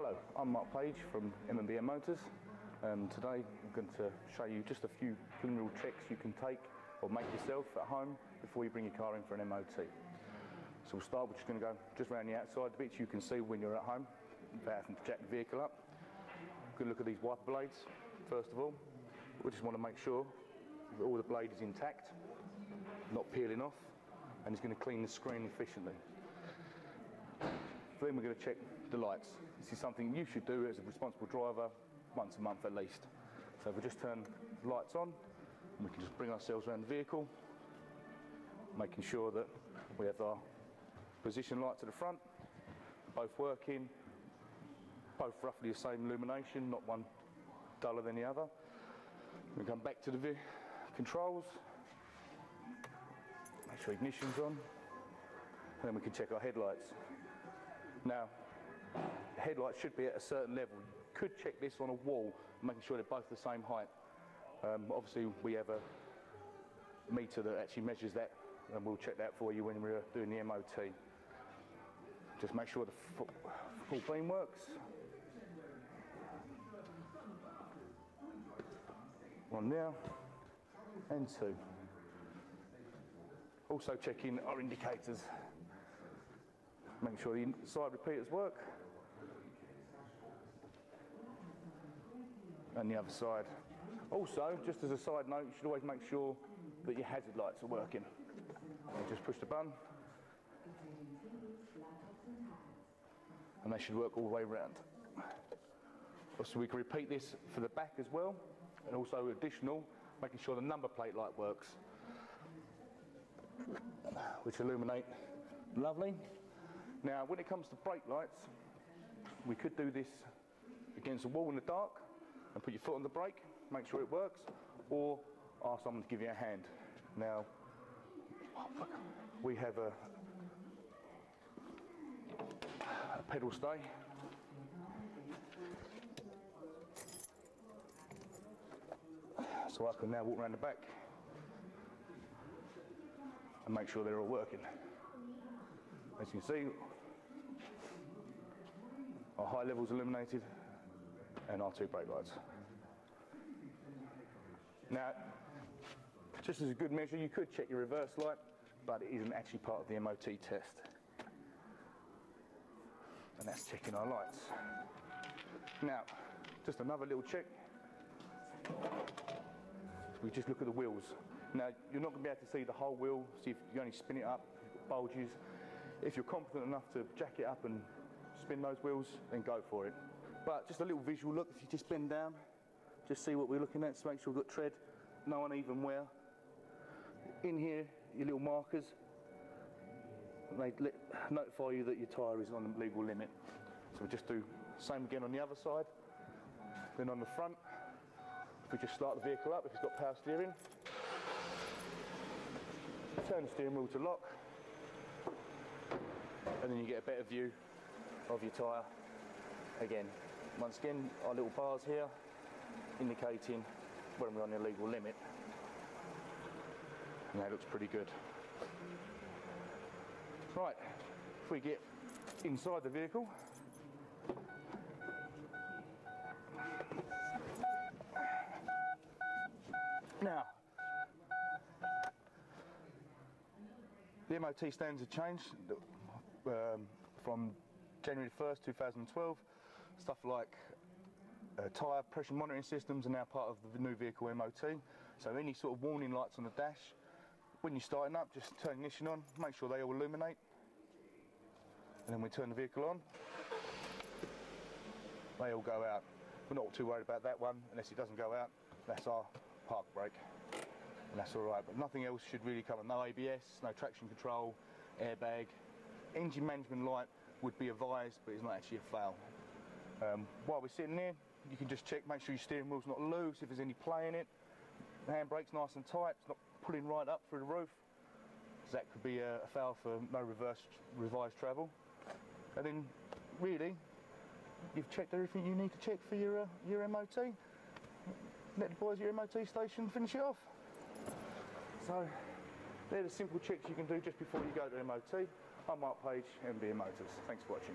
Hello, I'm Mark Page from M&BM Motors, and today I'm going to show you just a few preliminary checks you can take or make yourself at home before you bring your car in for an MOT. So we'll start, we're just going to go just around the outside, the bits you can see when you're at home without having to jack the vehicle up. Good look at these wiper blades. First of all, we just want to make sure that all the blade is intact, not peeling off, and it's going to clean the screen efficiently. Then we're going to check the lights. This is something you should do as a responsible driver once a month at least. So if we just turn the lights on, we can just bring ourselves around the vehicle, making sure that we have our position lights at the front, both working, both roughly the same illumination, not one duller than the other. We come back to the controls, make sure ignition's on, and then we can check our headlights. Now, the headlights should be at a certain level. You could check this on a wall, making sure they're both the same height. Obviously, we have a meter that actually measures that, and we'll check that for you when we're doing the MOT. Just make sure the full beam works. One now, and two. Also checking our indicators. Make sure the side repeaters work, and the other side. Also, just as a side note, you should always make sure that your hazard lights are working. You just push the button, and they should work all the way around. Also, we can repeat this for the back as well, and also additional, making sure the number plate light works, which illuminate lovely. Now, when it comes to brake lights, we could do this against a wall in the dark and put your foot on the brake, make sure it works, or ask someone to give you a hand. Now, we have a pedal stay. So I can now walk around the back and make sure they're all working. As you can see, our high levels illuminated and our two brake lights. Now, just as a good measure, you could check your reverse light, but it isn't actually part of the MOT test. And that's checking our lights. Now, just another little check. We just look at the wheels. Now, you're not going to be able to see the whole wheel, see if you only spin it up, it bulges. If you're confident enough to jack it up and spin those wheels, then go for it. But just a little visual look, if you just bend down, just see what we're looking at, to make sure we've got tread, no uneven wear. In here, your little markers, they notify you that your tyre is on the legal limit. So we just do the same again on the other side. Then on the front, if we just start the vehicle up, if it's got power steering, turn the steering wheel to lock, and then you get a better view of your tyre again. Once again, our little bars here indicating when we're on the legal limit, and that looks pretty good. Right, if we get inside the vehicle, now the MOT standards have changed from January 1st, 2012. Stuff like tyre pressure monitoring systems are now part of the new vehicle MOT. So any sort of warning lights on the dash, when you're starting up, just turn ignition on, make sure they all illuminate, and then we turn the vehicle on, they all go out. We're not too worried about that one, unless it doesn't go out. That's our park brake, and that's alright, but nothing else should really come on. No ABS, no traction control, airbag. Engine management light would be advised, but it's not actually a fail. While we're sitting there, you can just check, make sure your steering wheel's not loose, if there's any play in it. The handbrake's nice and tight, it's not pulling right up through the roof. So that could be a fail for no revised travel. And then, really, you've checked everything you need to check for your MOT. Let the boys at your MOT station finish it off. So, they're the simple checks you can do just before you go to MOT. I'm Mark Page, M&BM Motors. Thanks for watching.